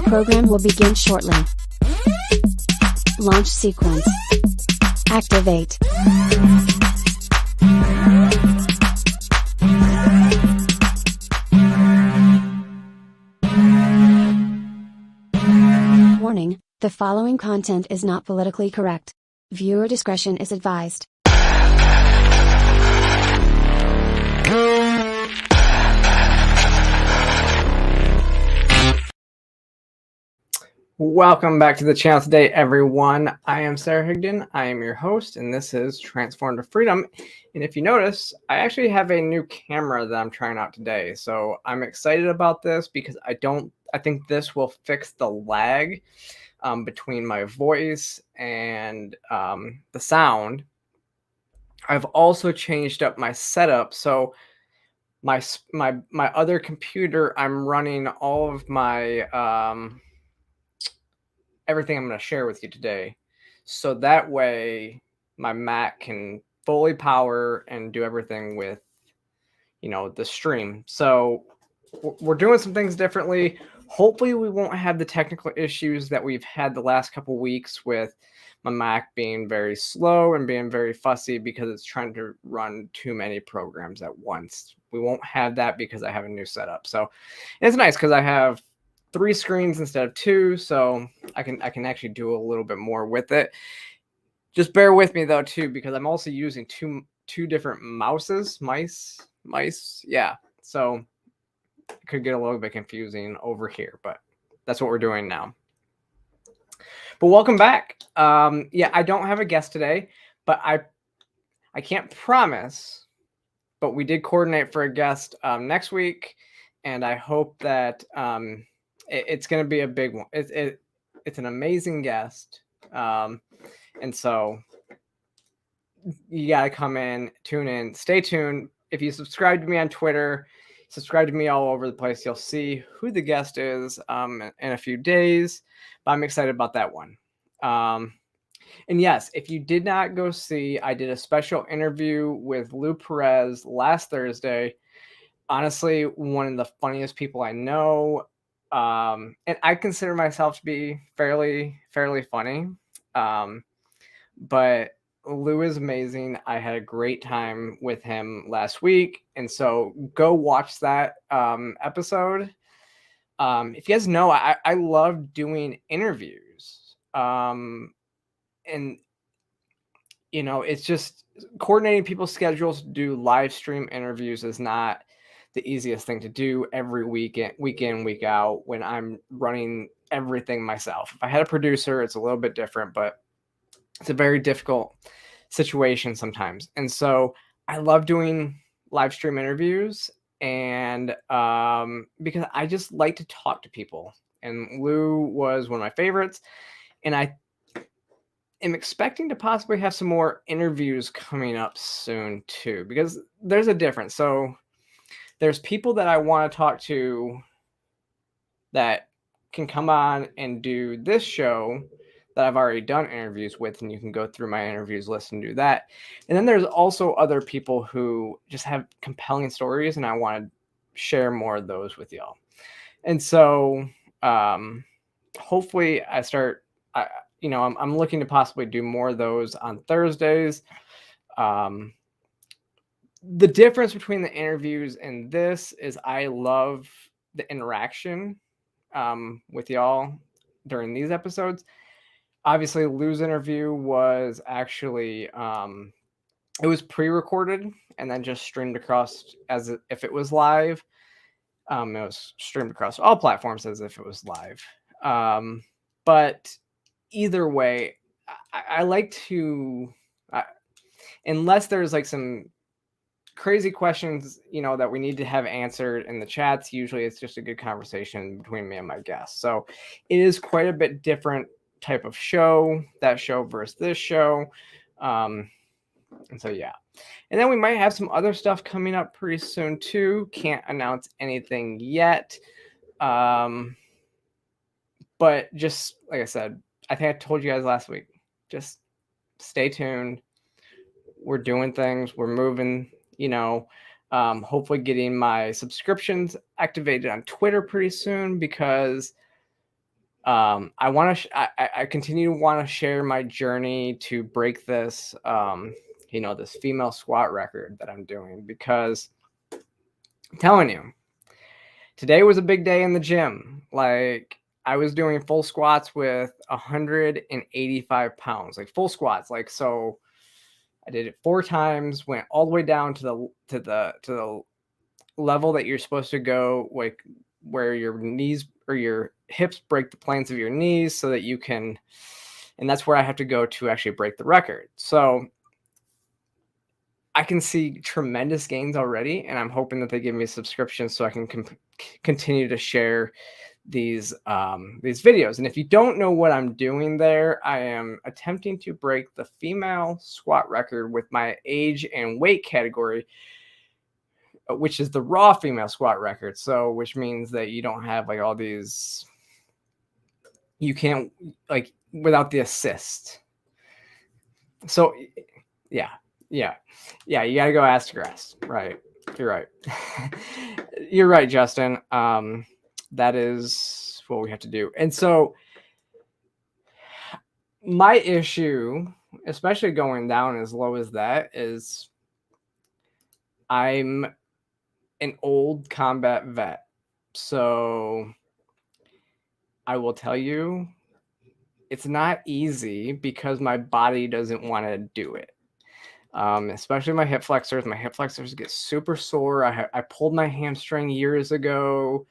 Program will begin shortly. Launch sequence. Activate. Warning, the following content is not politically correct. Viewer discretion is advised. Welcome back to the channel today, everyone. I am Sarah Higdon. I am your host, and this is Transform to Freedom. And if you notice, I actually have a new camera that I'm trying out today. So I'm excited about this because I think this will fix the lag between my voice and the sound. I've also changed up my setup. So my other computer, I'm running all of my everything I'm going to share with you today. So that way my Mac can fully power and do everything with, the stream. So we're doing some things differently. Hopefully we won't have the technical issues that we've had the last couple weeks with my Mac being very slow and being very fussy because it's trying to run too many programs at once. We won't have that because I have a new setup. So it's nice because I have 3 screens instead of 2, so I can actually do a little bit more with it. Just bear with me though too, because I'm also using two different mice. Yeah, so it could get a little bit confusing over here, but that's what we're doing now. But welcome back. Yeah, I don't have a guest today, but I can't promise, but we did coordinate for a guest next week, and I hope that it's going to be a big one. It's an amazing guest. And so you got to come in, tune in, stay tuned. If you subscribe to me on Twitter, subscribe to me all over the place, you'll see who the guest is in a few days. But I'm excited about that one. And yes, if you did not go see, I did a special interview with Perez last Thursday. Honestly, one of the funniest people I know. And I consider myself to be fairly funny. But Lou is amazing. I had a great time with him last week. And so go watch that episode. If you guys know, I love doing interviews. And, it's just coordinating people's schedules to do live stream interviews is not the easiest thing to do every week in, week out when I'm running everything myself. If I had a producer, it's a little bit different, but it's a very difficult situation sometimes. And so I love doing live stream interviews and because I just like to talk to people. And Lou was one of my favorites. And I am expecting to possibly have some more interviews coming up soon too, because there's a difference. So there's people that I want to talk to that can come on and do this show that I've already done interviews with, and you can go through my interviews list and do that. And then there's also other people who just have compelling stories, and I want to share more of those with y'all. And so hopefully I'm looking to possibly do more of those on Thursdays. The difference between the interviews and this is I love the interaction with y'all during these episodes. Obviously, Lou's interview was actually, it was pre-recorded and then just streamed across as if it was live. It was streamed across all platforms as if it was live. But either way, I like to, unless there's like some crazy questions, that we need to have answered in the chats. Usually it's just a good conversation between me and my guests. So it is quite a bit different type of show, that show versus this show. And so, yeah. And then we might have some other stuff coming up pretty soon too. Can't announce anything yet. But just like I said, I think I told you guys last week, just stay tuned. We're doing things, we're moving, hopefully getting my subscriptions activated on Twitter pretty soon, because I want to I continue to want to share my journey to break this this female squat record that I'm doing, because I'm telling you, today was a big day in the gym. Like, I was doing full squats with 185 pounds, like full squats. Like, so I did it 4 times, went all the way down to the level that you're supposed to go, like where your knees or your hips break the planes of your knees, so that you can, and that's where I have to go to actually break the record. So I can see tremendous gains already, and I'm hoping that they give me a subscription so I can continue to share these videos. And if you don't know what I'm doing there, I am attempting to break the female squat record with my age and weight category, which is the raw female squat record. So, which means that you don't have like all these, you can't, like, without the assist. So yeah, you gotta go ass to grass. Right. You're right. You're right, Justin. That is what we have to do. And so my issue, especially going down as low as that, is I'm an old combat vet. So I will tell you, it's not easy because my body doesn't want to do it. Especially my hip flexors. My hip flexors get super sore. I pulled my hamstring years ago.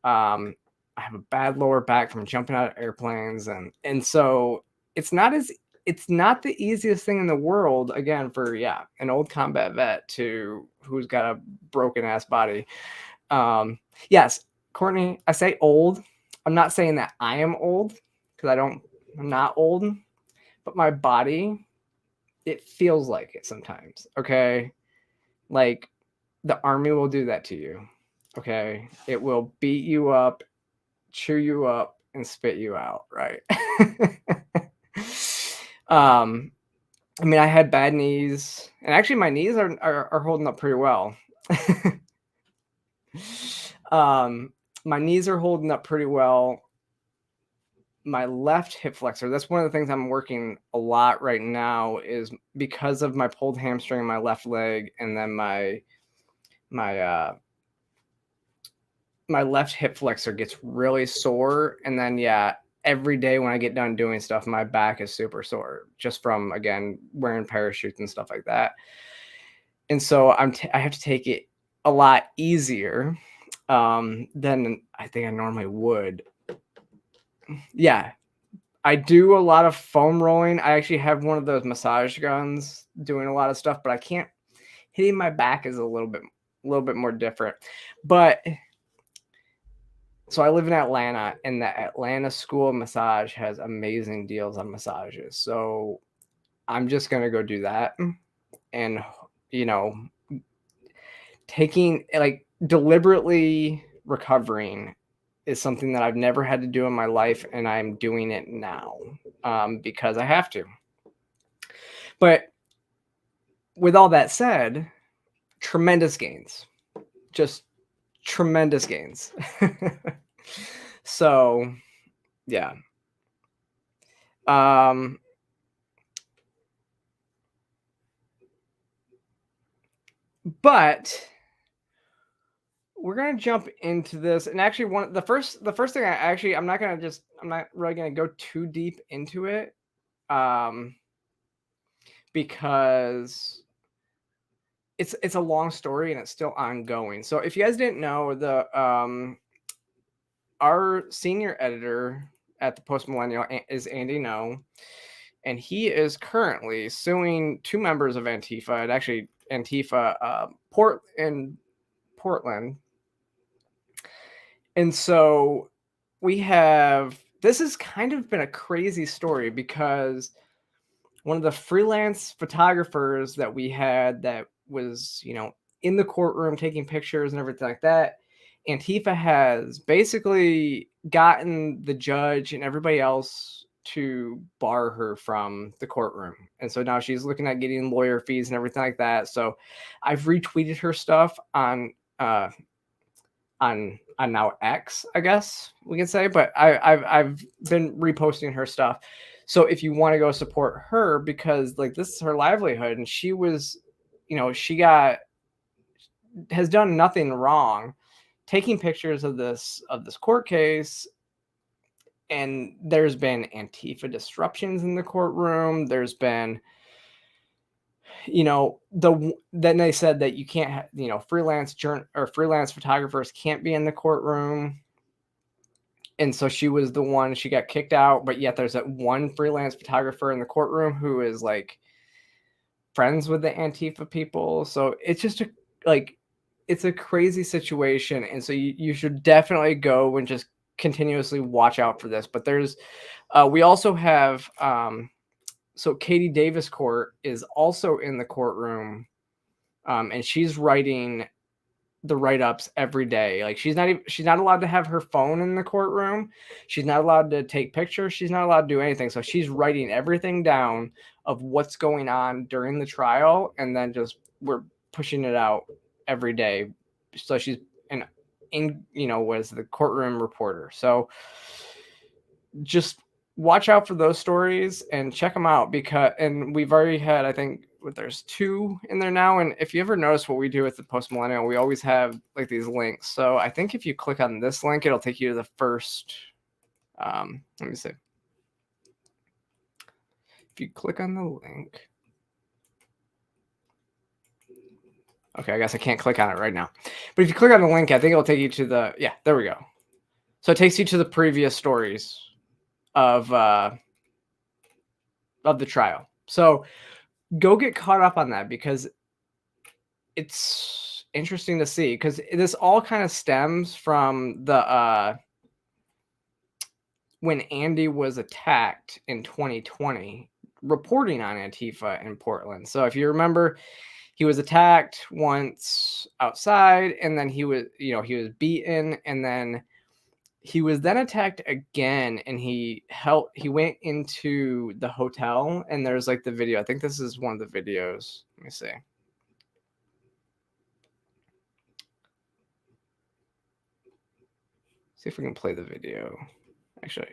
I have a bad lower back from jumping out of airplanes, and so it's not the easiest thing in the world, again, for an old combat vet who's got a broken ass body. Yes, Courtney, I say old. I'm not saying that I am old, because I'm not old, but my body, it feels like it sometimes. Okay. Like, the army will do that to you. Okay. It will beat you up, chew you up, and spit you out. Right. I mean, I had bad knees, and actually my knees are holding up pretty well. My knees are holding up pretty well. My left hip flexor, that's one of the things I'm working a lot right now, is because of my pulled hamstring in my left leg, and then my left hip flexor gets really sore. And then every day when I get done doing stuff, my back is super sore, just from, again, wearing parachutes and stuff like that. And so I have to take it a lot easier than I think I normally would. Yeah, I do a lot of foam rolling. I actually have one of those massage guns doing a lot of stuff, but I can't. Hitting my back is a little bit more different. But so I live in Atlanta, and the Atlanta School of Massage has amazing deals on massages. So I'm just gonna go do that, and taking, like, deliberately recovering is something that I've never had to do in my life, and I'm doing it now because I have to. But with all that said, tremendous gains, just tremendous gains. So yeah. But we're gonna jump into this, and actually, the first thing I'm not really gonna go too deep into it, because it's a long story and it's still ongoing. So if you guys didn't know, our senior editor at the Post Millennial is Andy No, and he is currently suing 2 members of Antifa, and actually Antifa in Portland. And so this has kind of been a crazy story, because one of the freelance photographers that we had, that was, in the courtroom taking pictures and everything like that, Antifa has basically gotten the judge and everybody else to bar her from the courtroom. And so now she's looking at getting lawyer fees and everything like that. So I've retweeted her stuff on on now X, I guess we can say, but I've been reposting her stuff. So if you want to go support her, because like this is her livelihood, and she was, she has done nothing wrong, taking pictures of this court case. And there's been Antifa disruptions in the courtroom. There's been, then they said that you can't, freelance photographers can't be in the courtroom. And so she was the one, she got kicked out, but yet there's that one freelance photographer in the courtroom who is like friends with the Antifa people. So it's just it's a crazy situation. And so you should definitely go and just continuously watch out for this. But there's, we also have, so Katie Davis Court is also in the courtroom, and she's writing the write-ups every day. Like she's not allowed to have her phone in the courtroom. She's not allowed to take pictures. She's not allowed to do anything. So she's writing everything down of what's going on during the trial, and then we're pushing it out every day. So she's was the courtroom reporter. So just watch out for those stories and check them out, and we've already had, I think, there's 2 in there now. And if you ever notice what we do with the Post Millennial, we always have like these links. So I think if you click on this link, it'll take you to the first, let me see. If you click on the link, okay, I guess I can't click on it right now, but if you click on the link, I think it'll take you to there we go. So it takes you to the previous stories of the trial. So go get caught up on that, because it's interesting to see, because this all kind of stems from the when Andy was attacked in 2020, reporting on Antifa in Portland. So if you remember, he was attacked once outside, and then he was beaten, and then he was then attacked again, and he went into the hotel, and there's like the video. I think this is one of the videos. Let me see. See if we can play the video. Actually.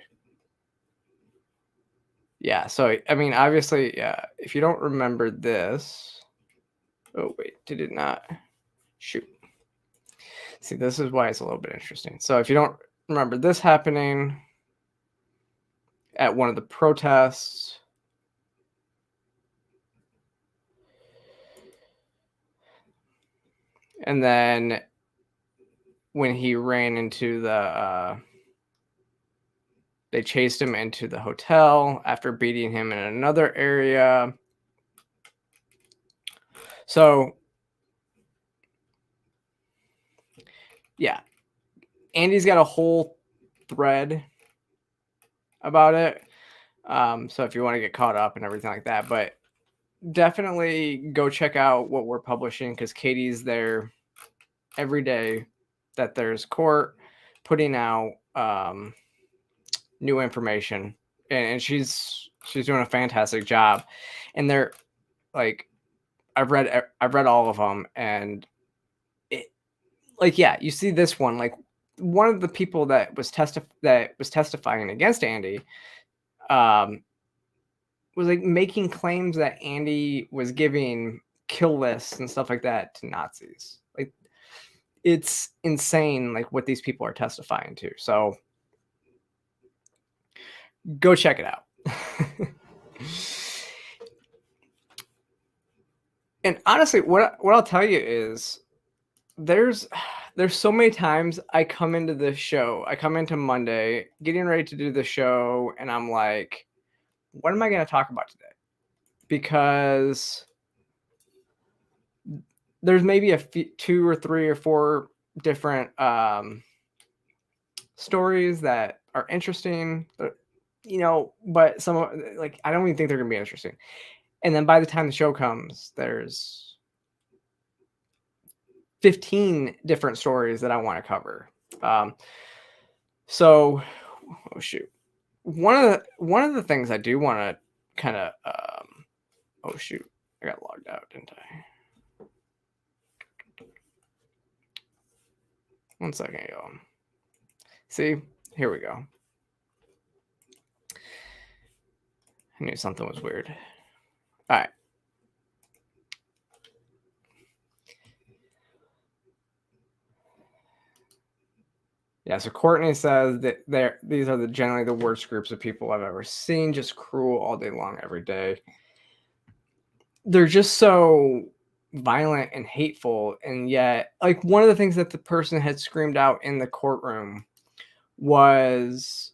Yeah, so I mean, obviously, yeah, if you don't remember this. Oh, wait, did it not? Shoot. See, this is why it's a little bit interesting. So if you don't remember this happening at one of the protests, and then when he ran into they chased him into the hotel after beating him in another area. So yeah, Andy's got a whole thread about it. So if you want to get caught up and everything like that, but definitely go check out what we're publishing, because Katie's there every day that there's court, putting out new information, and she's doing a fantastic job. And they're like, I've read all of them, and it, like, yeah, you see this one, like one of the people that was testifying against Andy was like making claims that Andy was giving kill lists and stuff like that to Nazis. Like, it's insane, like what these people are testifying to. So go check it out. And honestly, what I'll tell you is there's so many times I come into Monday getting ready to do the show, and I'm like, what am I going to talk about today? Because there's maybe 2 or 3 or 4 different stories that are interesting, but some, like, I don't even think they're going to be interesting. And then by the time the show comes, there's 15 different stories that I want to cover. So, oh shoot. One of the things I do want to kind of, oh shoot, I got logged out, didn't I? 1 second, y'all. See, here we go. I knew something was weird. All right. Yeah, so Courtney says that these are generally the worst groups of people I've ever seen, just cruel all day long, every day. They're just so violent and hateful, and yet, like, one of the things that the person had screamed out in the courtroom was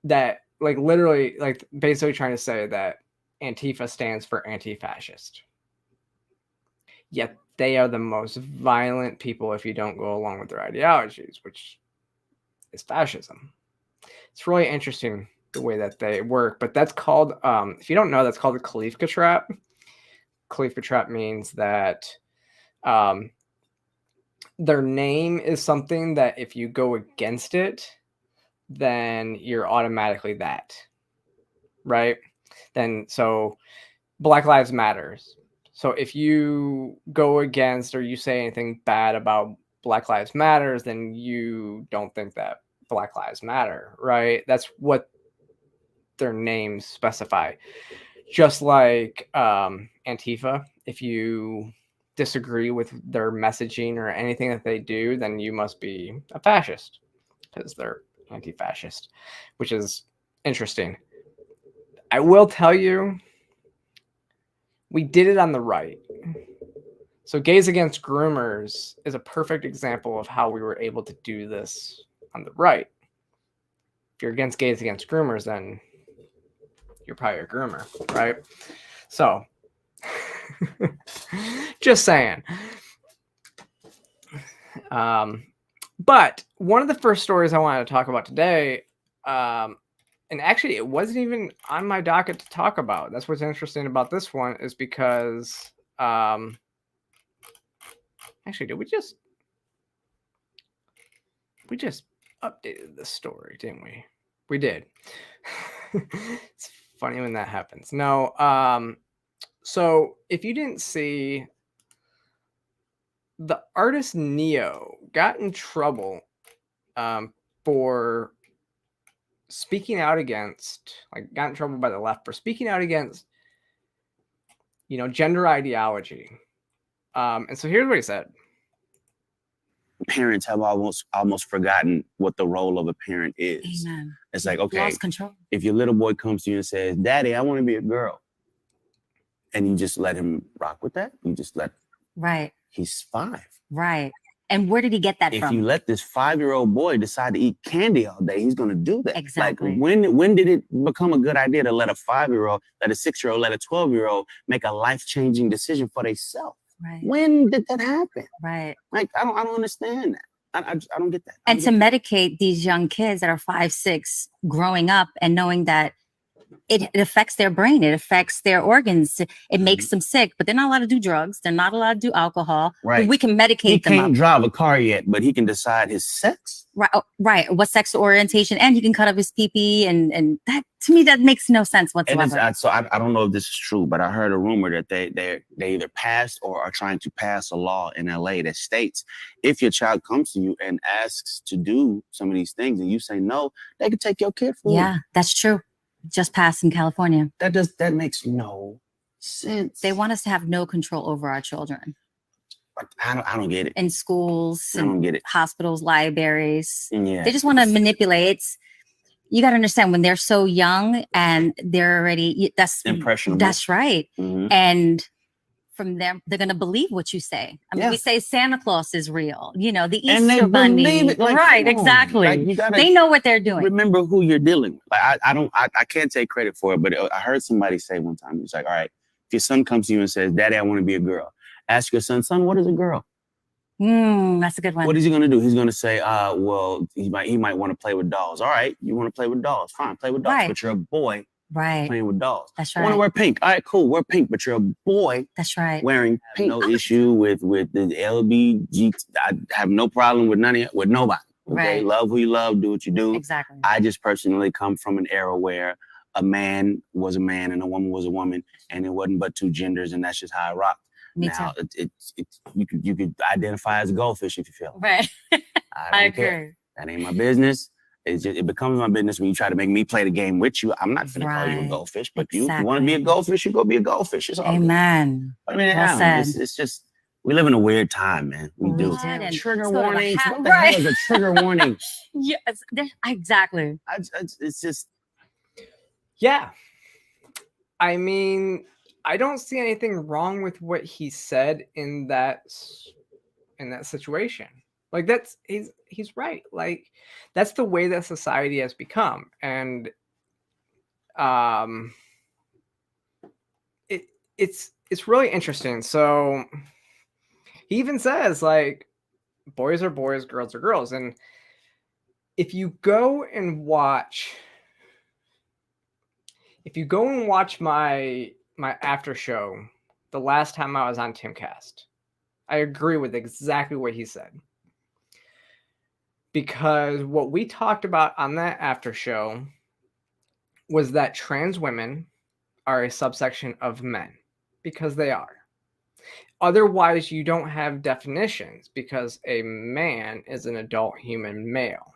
that, like, literally, like, basically trying to say that Antifa stands for anti-fascist. Yet they are the most violent people if you don't go along with their ideologies, which is fascism. It's really interesting the way that they work, but that's called, if you don't know, that's called the Khalifa trap. Khalifa trap means that their name is something that if you go against it, then you're automatically that, right? Then, so Black Lives Matters. So if you go against or you say anything bad about Black Lives Matters, then you don't think that Black Lives Matter, right? That's what their names specify. Just like Antifa, if you disagree with their messaging or anything that they do, then you must be a fascist because they're anti-fascist, which is interesting. I will tell you, we did it on the right. So Gays Against Groomers is a perfect example of how we were able to do this on the right. If you're against Gays Against Groomers, then you're probably a groomer, right? So, just saying. But one of the first stories I wanted to talk about today, and actually it wasn't even on my docket to talk about. That's what's interesting about this one, is because actually, did we just updated this story, didn't we? We did. It's funny when that happens. No, so if you didn't see, the artist Neo got in trouble for speaking out against, like, got in trouble by the left for speaking out against, gender ideology. And so here's what he said. Parents have almost forgotten what the role of a parent is. Amen. It's like, okay, Lost control. If your little boy comes to you and says, "Daddy, I want to be a girl," and you just let him rock with that, you just let. Right. He's 5. Right. And where did he get that from? If you let this 5-year-old boy decide to eat candy all day, he's going to do that. Exactly. Like, when did it become a good idea to let a 5-year-old, let a 6-year-old, let a 12-year-old make a life-changing decision for themselves? Right. When did that happen? Right. Like, I don't understand that. I don't get that. And to medicate these young kids that are 5, 6, growing up and knowing that it affects their brain, it affects their organs, it makes them sick, but they're not allowed to do drugs, they're not allowed to do alcohol. Right. But we can medicate them. He can't drive a car yet, but he can decide his sex. Right. Right. What sexual orientation, and he can cut off his pee-pee, and that, to me, that makes no sense whatsoever. I don't know if this is true, but I heard a rumor that they either passed or are trying to pass a law in LA that states if your child comes to you and asks to do some of these things and you say no, they can take your kid for you. Yeah, that's true. Just passed in California. That makes no sense. They want us to have no control over our children. I don't get it. In schools, I don't get it. Hospitals, libraries. Yeah. They just want to manipulate. You got to understand, when they're so young and they're already, that's impressionable. That's right. Mm-hmm. And from them, they're going to believe what you say. I mean, we say Santa Claus is real, the Easter and they Bunny. Believe it. Like, right, exactly. Like, they know what they're doing. Remember who you're dealing with. Like, I can't take credit for it, but I heard somebody say one time, it's like, all right, if your son comes to you and says, "Daddy, I want to be a girl," ask your son, "Son, what is a girl?" That's a good one. What is he going to do? He's going to say, well, he might want to play with dolls. All right, you want to play with dolls? Fine, play with dolls. Right. But you're a boy playing with dolls. That's I right. want to wear pink. All right, cool, wear pink. But you're a boy. That's right. Wearing pink. No issue with the LBG. I have no problem with with nobody. Okay, Right. Love who you love. Do what you do. Exactly. I just personally come from an era where a man was a man and a woman was a woman, and it wasn't but two genders, and that's just how I rocked. Me Now, too. you could identify as a goldfish if you feel. Right. I don't care. That ain't my business. It becomes my business when you try to make me play the game with you. I'm not going to call you a Right. goldfish, but you Exactly. want to be a goldfish, you go be a goldfish. It's all good. Amen. I mean, Well said. it's just, we live in a weird time, man. We do. What? And Trigger let's go to the warnings. hat- What the right. hell is a trigger warning? Yes, exactly. It's just, Yeah. I mean, I don't see anything wrong with what he said in that situation. Like he's right. Like that's the way that society has become, and it's really interesting. So he even says like boys are boys, girls are girls, and if you go and watch my after show the last time I was on Timcast, I agree with exactly what he said. Because what we talked about on that after show was that trans women are a subsection of men, because they are. Otherwise, you don't have definitions, because a man is an adult human male.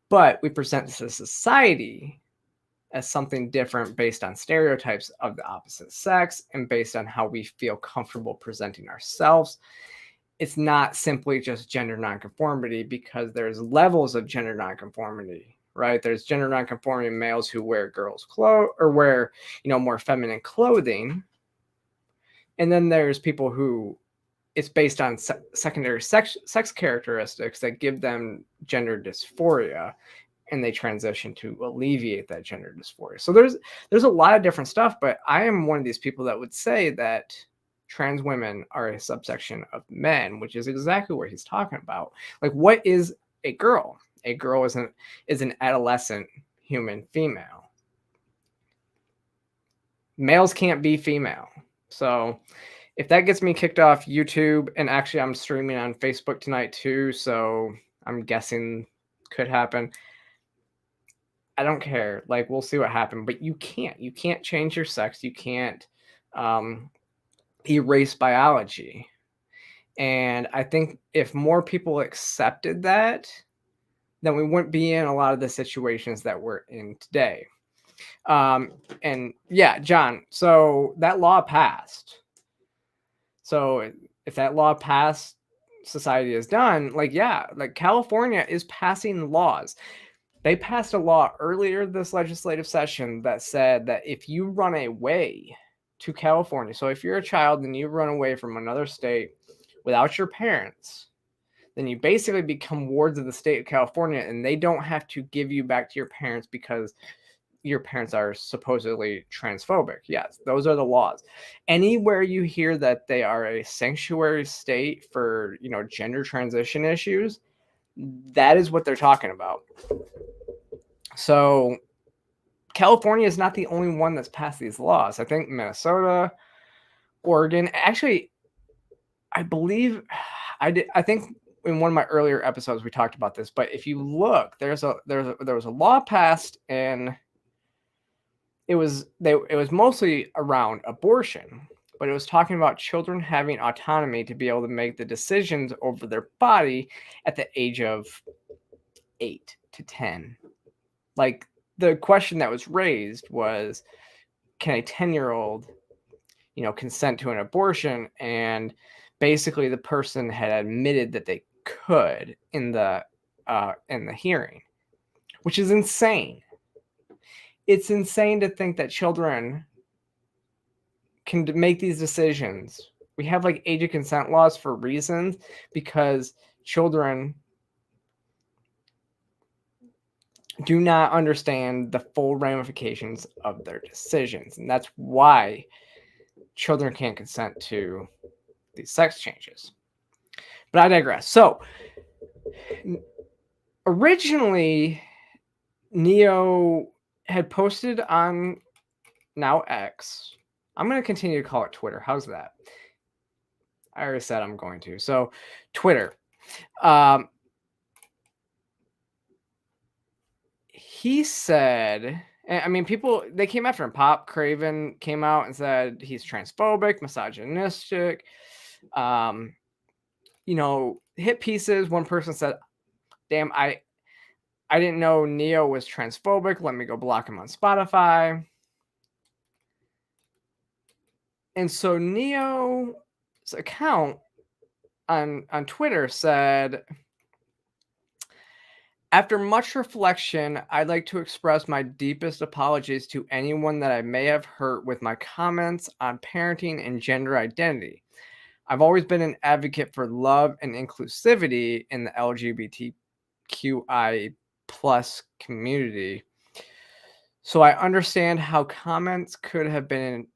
But we present to society as something different based on stereotypes of the opposite sex and based on how we feel comfortable presenting ourselves. It's not simply just gender nonconformity, because there's levels of gender nonconformity, right? There's gender nonconforming males who wear girls' clothes or wear, more feminine clothing. And then there's people who it's based on secondary sex characteristics that give them gender dysphoria, and they transition to alleviate that gender dysphoria. So there's a lot of different stuff, but I am one of these people that would say that trans women are a subsection of men, which is exactly what he's talking about. Like, what is a girl? A girl is an adolescent human female. Males can't be female. So if that gets me kicked off YouTube, and actually I'm streaming on Facebook tonight too, so I'm guessing could happen. I don't care. Like, we'll see what happens, but you can't change your sex. You can't erase biology. And I think if more people accepted that, then we wouldn't be in a lot of the situations that we're in today. And yeah, John, so that law passed. So if that law passed, society is done. Like, yeah, like California is passing laws. They passed a law earlier this legislative session that said that if you run away to California, so if you're a child and you run away from another state without your parents, then you basically become wards of the state of California, and they don't have to give you back to your parents because your parents are supposedly transphobic. Yes, those are the laws. Anywhere you hear that they are a sanctuary state for, gender transition issues, that is what they're talking about. So California is not the only one that's passed these laws. I think Minnesota, Oregon, actually, I believe I think in one of my earlier episodes we talked about this, but if you look, there was a law passed, and it was mostly around abortion, but it was talking about children having autonomy to be able to make the decisions over their body at the age of 8 to 10. Like, the question that was raised was, can a 10-year-old, consent to an abortion? And basically the person had admitted that they could in the hearing, which is insane. It's insane to think that children can make these decisions. We have like age of consent laws for reasons, because children do not understand the full ramifications of their decisions. And that's why children can't consent to these sex changes. But I digress. So originally, Neo had posted on now X. I'm going to continue to call it Twitter. How's that? I already said I'm going to. So Twitter. He said, And, I mean, people, they came after him. Pop Craven came out and said he's transphobic, misogynistic. Hit pieces. One person said, damn, I didn't know Neo was transphobic. Let me go block him on Spotify. And so Neo's account on Twitter said, after much reflection, I'd like to express my deepest apologies to anyone that I may have hurt with my comments on parenting and gender identity. I've always been an advocate for love and inclusivity in the LGBTQI plus community. So I understand how my comments could have been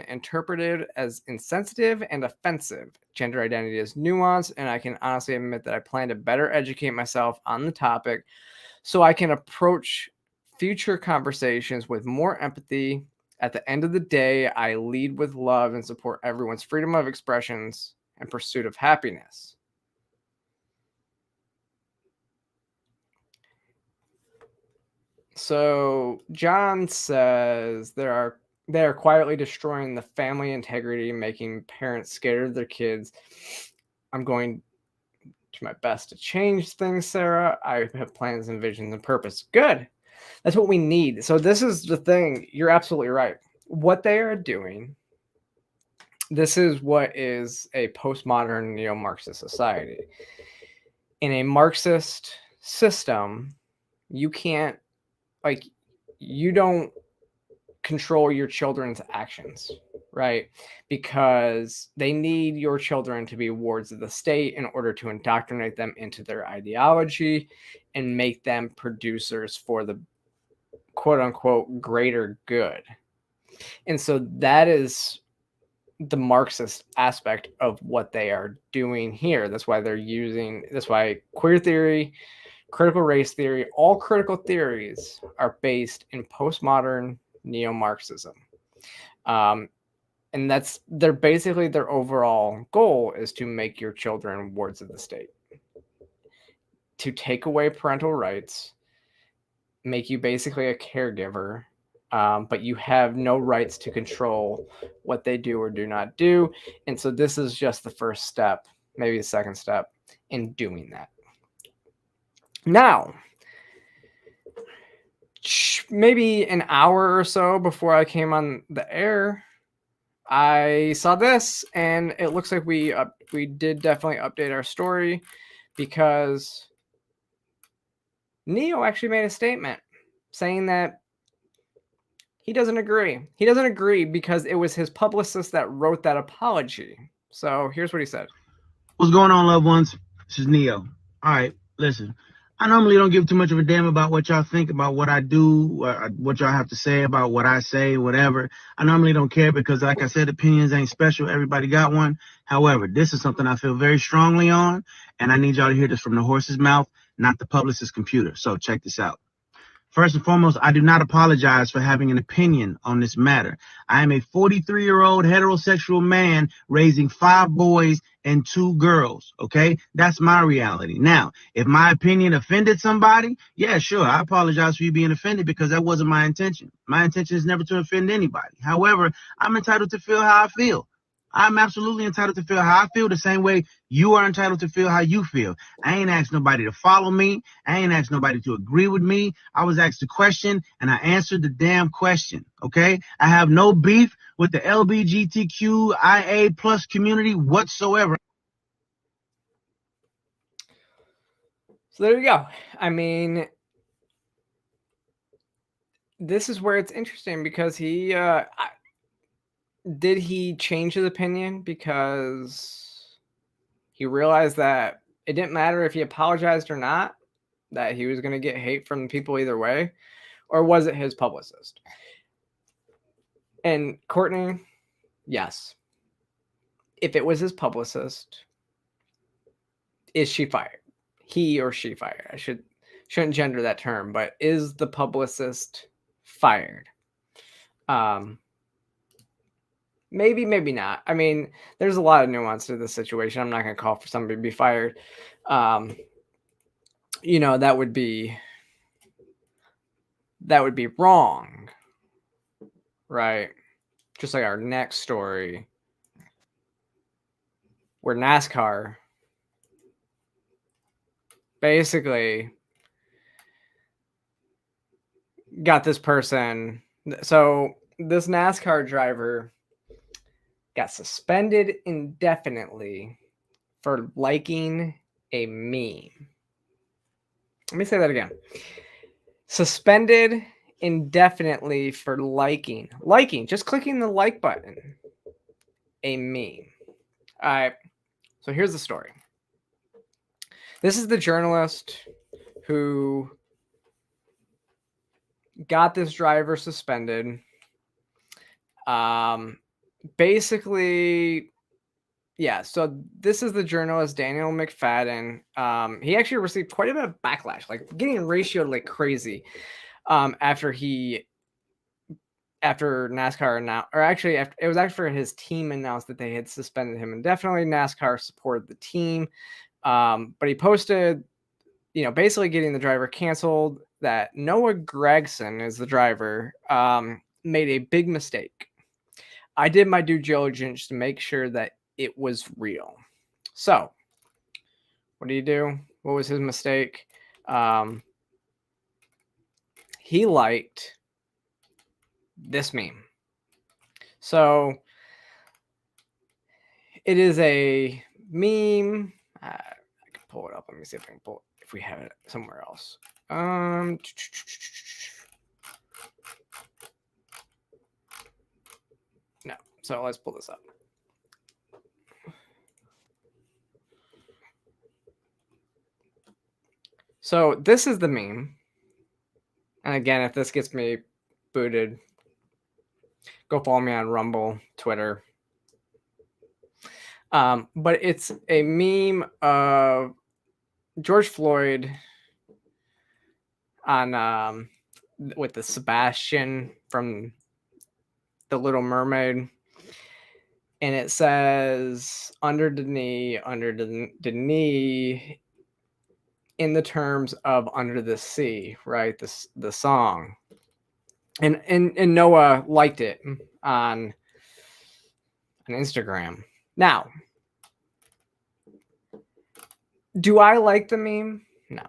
interpreted as insensitive and offensive. Gender identity is nuanced, and I can honestly admit that I plan to better educate myself on the topic so I can approach future conversations with more empathy. At the end of the day, I lead with love and support everyone's freedom of expressions and pursuit of happiness. So John says they are quietly destroying the family integrity, making parents scared of their kids. I'm going to my best to change things, Sarah. I have plans and visions and purpose. Good. That's what we need. So this is the thing. You're absolutely right. What they are doing, this is what is a postmodern neo-Marxist society. In a Marxist system, you can't, you don't control your children's actions, right? Because they need your children to be wards of the state in order to indoctrinate them into their ideology and make them producers for the quote unquote greater good. And so that is the Marxist aspect of what they are doing here. That's why queer theory, critical race theory, all critical theories are based in postmodern neo-Marxism. And their overall goal is to make your children wards of the state, to take away parental rights, make you basically a caregiver, but you have no rights to control what they do or do not do. And so this is just the first step, maybe the second step in doing that. Now, maybe an hour or so before I came on the air, I saw this, and it looks like we did definitely update our story, because Neo actually made a statement saying that he doesn't agree. He doesn't agree because it was his publicist that wrote that apology. So here's what he said. What's going on, loved ones? This is Neo. All right, listen. I normally don't give too much of a damn about what y'all think about what I do, what y'all have to say about what I say, whatever. I normally don't care because, like I said, opinions ain't special. Everybody got one. However, this is something I feel very strongly on, and I need y'all to hear this from the horse's mouth, not the publicist's computer. So check this out. First and foremost, I do not apologize for having an opinion on this matter. I am a 43-year-old heterosexual man raising 5 boys and 2 girls, okay? That's my reality. Now, if my opinion offended somebody, yeah, sure, I apologize for you being offended because that wasn't my intention. My intention is never to offend anybody. However, I'm entitled to feel how I feel. I'm absolutely entitled to feel how I feel the same way you are entitled to feel how you feel. I ain't asked nobody to follow me. I ain't asked nobody to agree with me. I was asked a question, and I answered the damn question, okay? I have no beef with the LGBTQIA plus community whatsoever. So there you go. I mean, this is where it's interesting because did he change his opinion because he realized that it didn't matter if he apologized or not, that he was going to get hate from people either way? Or was it his publicist? And Courtney, yes. If it was his publicist, is she fired? He or she fired? I shouldn't gender that term, but is the publicist fired? Maybe, maybe not. I mean, there's a lot of nuance to this situation. I'm not going to call for somebody to be fired. That would be that would be wrong, right? Just like our next story, where NASCAR basically got this person. So this NASCAR driver got suspended indefinitely for liking a meme. Let me say that again. Suspended indefinitely for liking, just clicking the like button, a meme. All right. So here's the story. This is the journalist who got this driver suspended. Basically, yeah. So this is the journalist Daniel McFadden. He actually received quite a bit of backlash, like getting ratioed like crazy. After NASCAR announced, or actually, it was after his team announced that they had suspended him indefinitely. NASCAR supported the team, but he posted, basically getting the driver canceled. That Noah Gregson is the driver. Made a big mistake. I did my due diligence to make sure that it was real. So, what do you do? What was his mistake? He liked this meme. So, it is a meme. I can pull it up. Let me see if I can pull it, if we have it somewhere else. No. So let's pull this up. So this is the meme. And again, if this gets me booted, go follow me on Rumble, Twitter. But it's a meme of George Floyd on with the Sebastian from The Little Mermaid. And it says under the knee, in the terms of Under the Sea, right? The song. And Noah liked it on Instagram. Now, do I like the meme? No,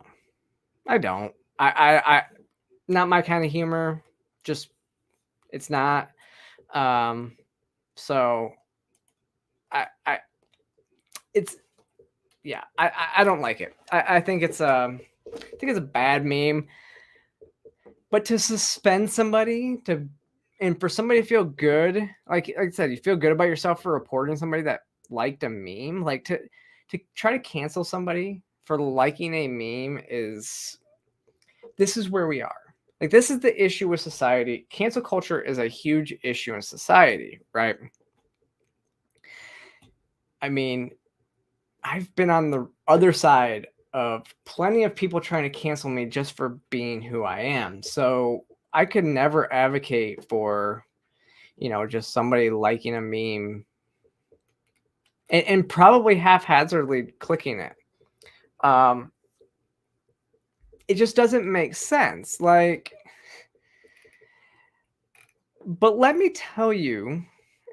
I don't. I not my kind of humor. Just, it's not. So I don't like it. I think it's a bad meme. But to suspend somebody and for somebody to feel good, like I said, you feel good about yourself for reporting somebody that liked a meme, like to try to cancel somebody for liking a meme this is where we are. Like, this is the issue with society. Cancel culture is a huge issue in society, right? I mean, I've been on the other side of plenty of people trying to cancel me just for being who I am. So I could never advocate for, just somebody liking a meme and probably haphazardly clicking it. It just doesn't make sense. Like, but let me tell you,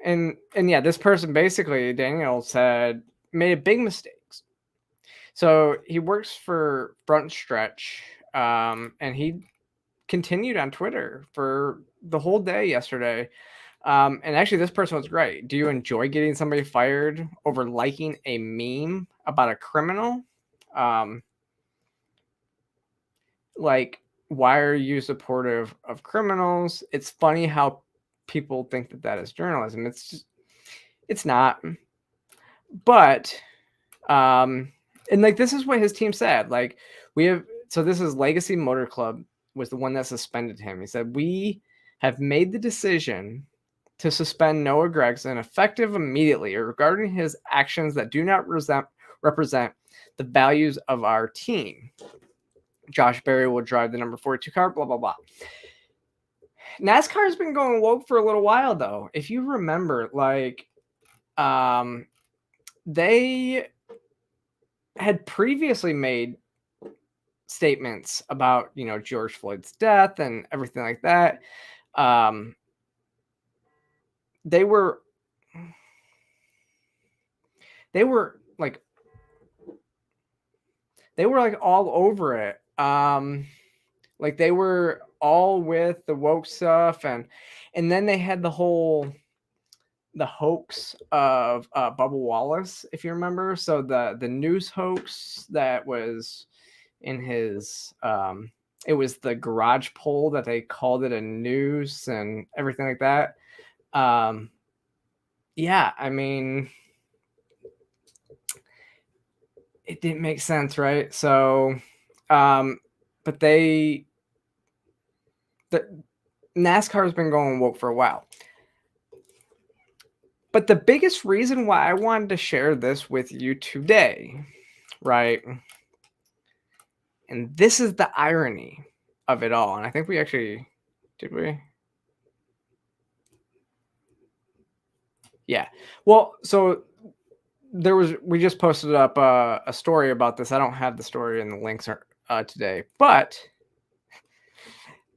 and yeah, this person basically, Daniel said, made big mistakes. So he works for Front Stretch, and he continued on Twitter for the whole day yesterday. And actually, this person was great. Do you enjoy getting somebody fired over liking a meme about a criminal? Like, why are you supportive of criminals? It's funny how people think that is journalism. It's not. But, and like, this is what his team said. Like, this is Legacy Motor Club was the one that suspended him. He said, we have made the decision to suspend Noah Gregson effective immediately regarding his actions that do not represent the values of our team. Josh Berry will drive the number 42 car, blah, blah, blah. NASCAR has been going woke for a little while, though. If you remember, like, they had previously made statements about, you know, George Floyd's death and everything like that. They were like all over it. Like they were all with the woke stuff, and then they had the hoax of Bubba Wallace, if you remember. So the news hoax that was in his it was the garage pole that they called it a noose and everything like that. Yeah, I mean, it didn't make sense, right? So but the NASCAR has been going woke for a while. But the biggest reason why I wanted to share this with you today, right? And this is the irony of it all. And I think we actually, did we? Yeah. Well, so we just posted up a story about this. I don't have the story and the links today, but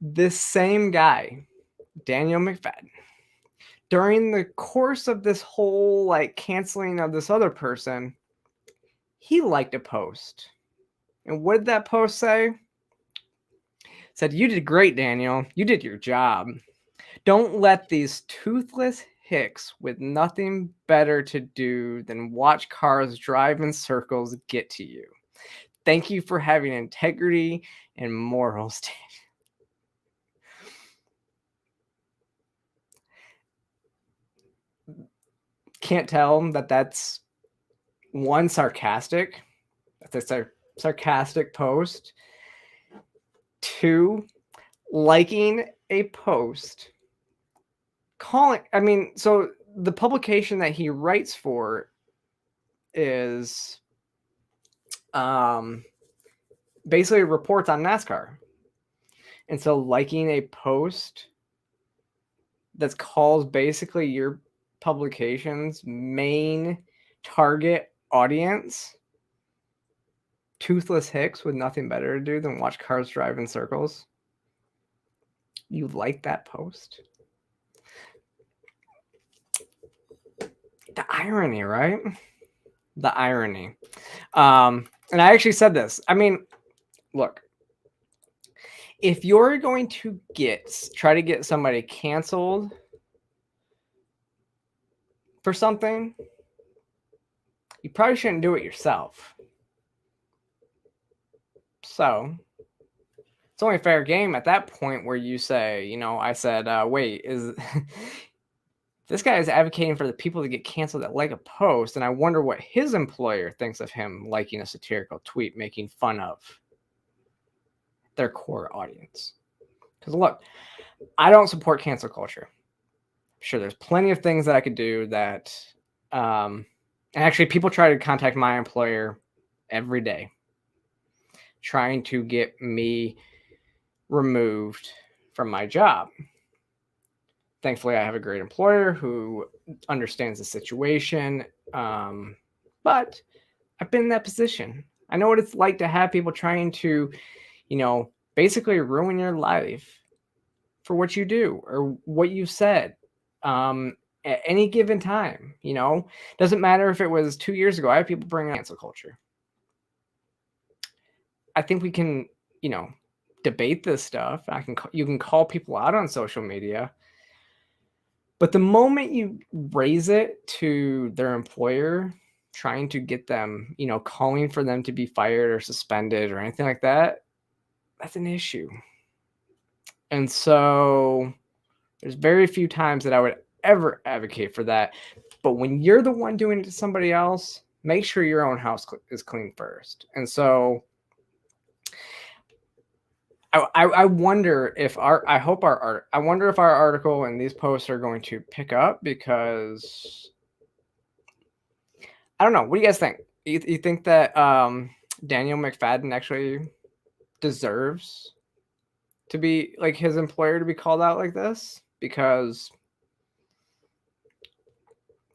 this same guy, Daniel McFadden, during the course of this whole like canceling of this other person, he liked a post. And what did that post say? It said, "You did great, Daniel. You did your job. Don't let these toothless hicks with nothing better to do than watch cars drive in circles get to you. Thank you for having integrity and moral standing." Can't tell that that's one, sarcastic. That's a sarcastic post. Two, liking a post. So the publication that he writes for is basically reports on NASCAR. And so liking a post that calls basically your publication's main target audience toothless hicks with nothing better to do than watch cars drive in circles. You like that post? The irony, right? The irony. And I actually said this. I mean, look, if you're going to try to get somebody canceled for something, you probably shouldn't do it yourself. So it's only fair game at that point where you say, you know, I said, wait, is this guy is advocating for the people to get canceled that like a post, and I wonder what his employer thinks of him liking a satirical tweet making fun of their core audience. Because look, I don't support cancel culture. I'm sure there's plenty of things that I could do that, and actually people try to contact my employer every day, trying to get me removed from my job. Thankfully, I have a great employer who understands the situation, but I've been in that position. I know what it's like to have people trying to, you know, basically ruin your life for what you do or what you said at any given time. You know, doesn't matter if it was 2 years ago. I have people bring cancel culture. I think we can, you know, debate this stuff. You can call people out on social media. But the moment you raise it to their employer, trying to get them, you know, calling for them to be fired or suspended or anything like that, that's an issue. And so there's very few times that I would ever advocate for that. But when you're the one doing it to somebody else, make sure your own house is clean first. And so I wonder if our article and these posts are going to pick up, because I don't know. What do you guys think? You think that Daniel McFadden actually deserves to be, like, his employer to be called out like this? Because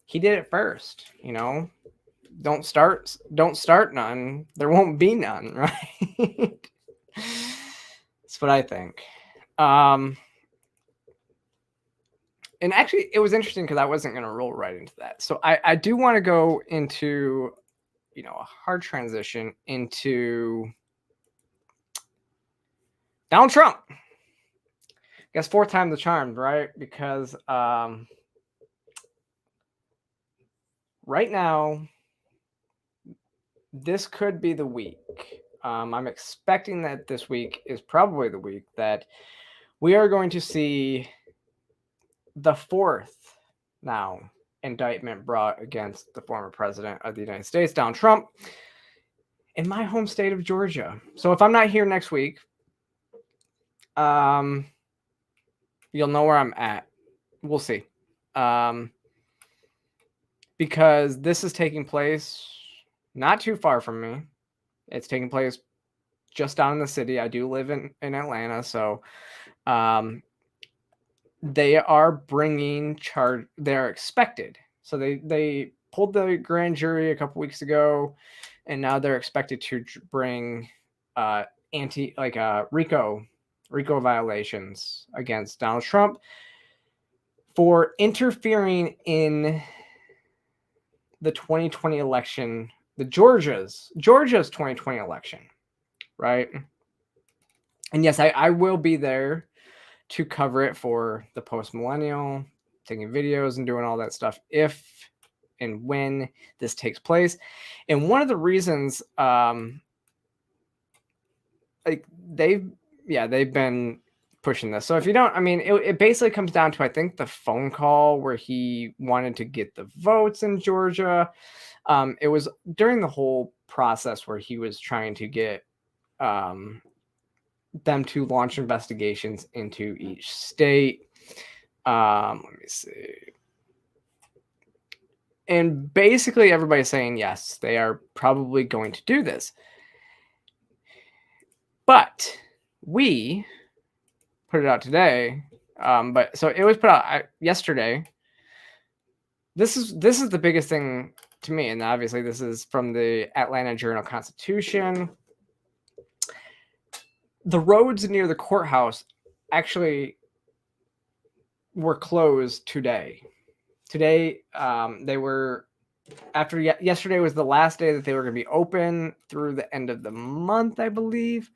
he did it first, you know? Don't start none. There won't be none, right? That's what I think. And actually, it was interesting because I wasn't going to roll right into that. So I do want to go into, a hard transition into Donald Trump. I guess fourth time the charm, right? Because right now, this could be the week. I'm expecting that this week is probably the week that we are going to see the fourth now indictment brought against the former president of the United States, Donald Trump, in my home state of Georgia. So if I'm not here next week, you'll know where I'm at. We'll see. Because this is taking place not too far from me. It's taking place just down in the city. I do live in Atlanta, so they are bringing charge. They're expected. So they pulled the grand jury a couple weeks ago, and now they're expected to bring RICO violations against Donald Trump for interfering in the 2020 election, the Georgia's 2020 election, right? And yes, I will be there to cover it for the Post Millennial, taking videos and doing all that stuff if and when this takes place. And one of the reasons, they've been pushing this. So if you don't, it basically comes down to, I think, the phone call where he wanted to get the votes in Georgia. It was during the whole process where he was trying to get them to launch investigations into each state. Let me see. And basically everybody's saying, yes, they are probably going to do this. But we put it out today. So it was put out yesterday. This is the biggest thing to me. And obviously this is from the Atlanta Journal-Constitution. The roads near the courthouse actually were closed today. Today, they were, after yesterday was the last day that they were going to be open through the end of the month, I believe.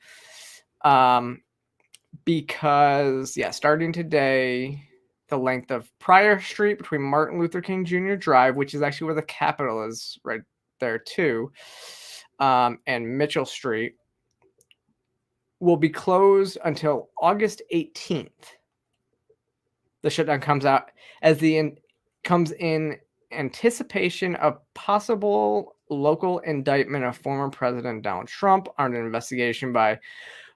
Because, starting today, the length of Pryor Street between Martin Luther King Jr. Drive, which is actually where the Capitol is right there too, and Mitchell Street, will be closed until August 18th. The shutdown comes in anticipation of possible local indictment of former President Donald Trump under investigation by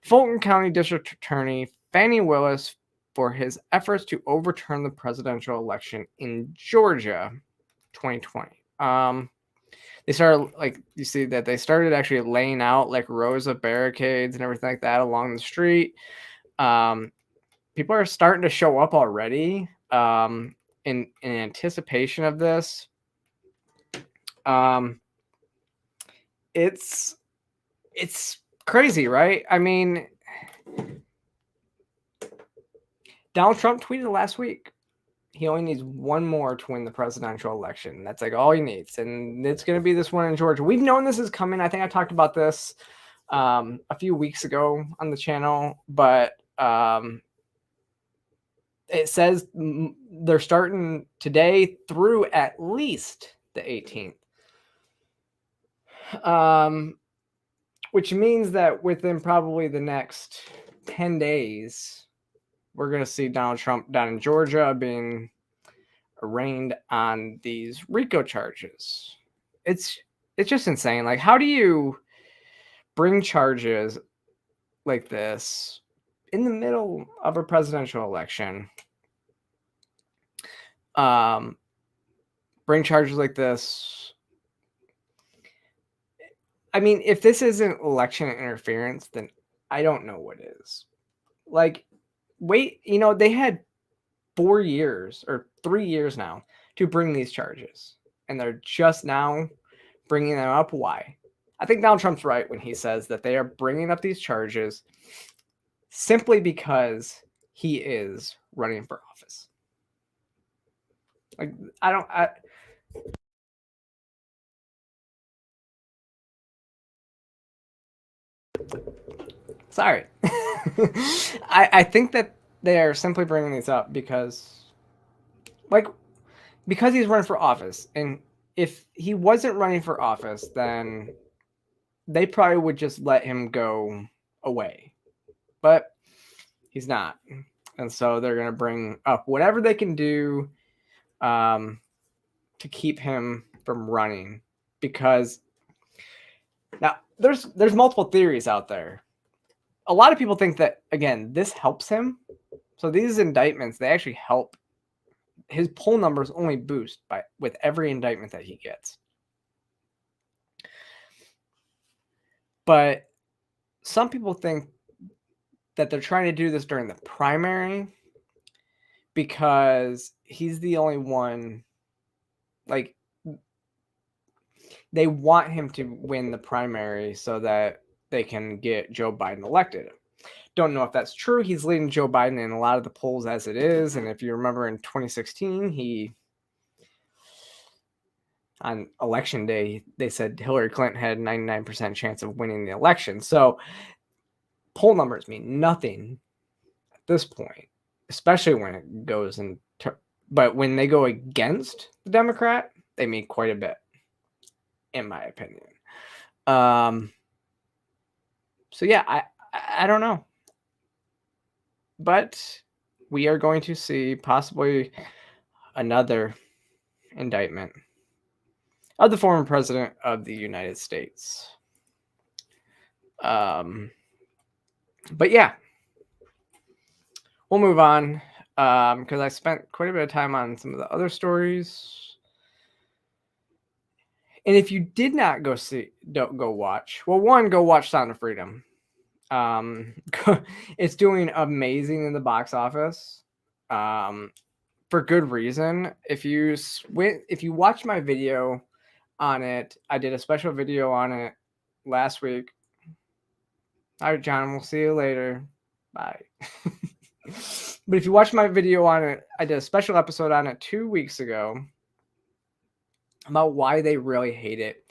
Fulton County District Attorney Fannie Willis for his efforts to overturn the presidential election in Georgia 2020. They started, you see that they started actually laying out rows of barricades and everything like that along the street. People are starting to show up already in anticipation of this. It's crazy, right? Donald Trump tweeted last week he only needs one more to win the presidential election. That's all he needs. And it's going to be this one in Georgia. We've known this is coming. I think I talked about this a few weeks ago on the channel, but it says they're starting today through at least the 18th. Which means that within probably the next 10 days, we're going to see Donald Trump down in Georgia being arraigned on these RICO charges. It's just insane. How do you bring charges like this in the middle of a presidential election? Bring charges like this. If this isn't election interference, then I don't know what is. Wait, they had 4 years or 3 years now to bring these charges, and they're just now bringing them up. Why? I think Donald Trump's right when he says that they are bringing up these charges simply because he is running for office. Like, sorry. I think that they are simply bringing these up because he's running for office. And if he wasn't running for office, then they probably would just let him go away. But he's not. And so they're going to bring up whatever they can do to keep him from running. Because now there's multiple theories out there. A lot of people think that, again, this helps him. So these indictments, they actually help. His poll numbers only boost with every indictment that he gets. But some people think that they're trying to do this during the primary because he's the only one, like, they want him to win the primary so that they can get Joe Biden elected. Don't know if that's true. He's leading Joe Biden in a lot of the polls as it is. And if you remember in 2016, on election day, they said Hillary Clinton had a 99% chance of winning the election. So poll numbers mean nothing at this point, especially when it goes in. But when they go against the Democrat, they mean quite a bit, in my opinion. So yeah, I don't know. But we are going to see possibly another indictment of the former president of the United States. But yeah, we'll move on because I spent quite a bit of time on some of the other stories. And if you did not go watch. Well, one, go watch Sound of Freedom. It's doing amazing in the box office, for good reason. If you watch my video on it, I did a special video on it last week. All right, John, we'll see you later. Bye. But if you watch my video on it, I did a special episode on it 2 weeks ago about why they really hate it.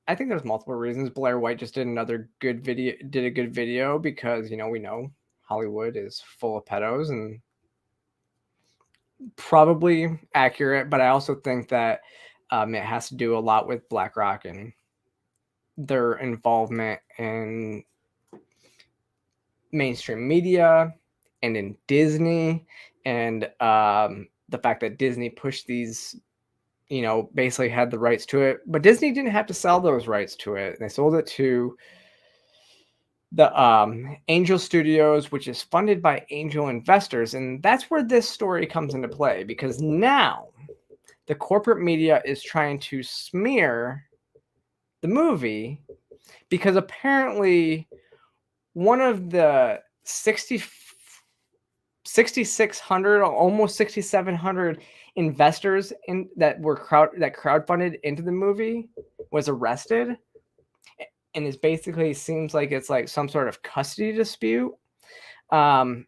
I think there's multiple reasons. Blair White just did a good video because, we know Hollywood is full of pedos, and probably accurate. But I also think that it has to do a lot with BlackRock and their involvement in mainstream media and in Disney, and the fact that Disney pushed these, basically had the rights to it, but Disney didn't have to sell those rights to it. They sold it to the Angel Studios, which is funded by angel investors. And that's where this story comes into play, because now the corporate media is trying to smear the movie because apparently one of the 6,600, almost 6,700 investors that crowdfunded into the movie was arrested, and it basically seems like it's like some sort of custody dispute. But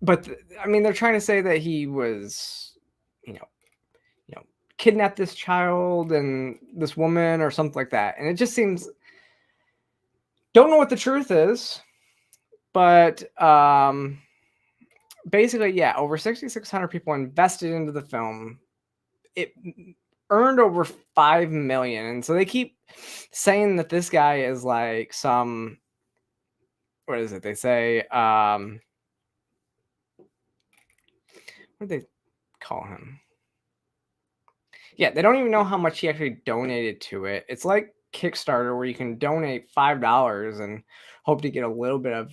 they're trying to say that he was, kidnapped this child and this woman or something like that, and it just seems, don't know what the truth is, but basically, yeah, over 6,600 people invested into the film. It earned over $5 million, and so they keep saying that this guy is like some, what is it? They say, what do they call him? Yeah, they don't even know how much he actually donated to it. It's like Kickstarter, where you can donate $5 and hope to get a little bit of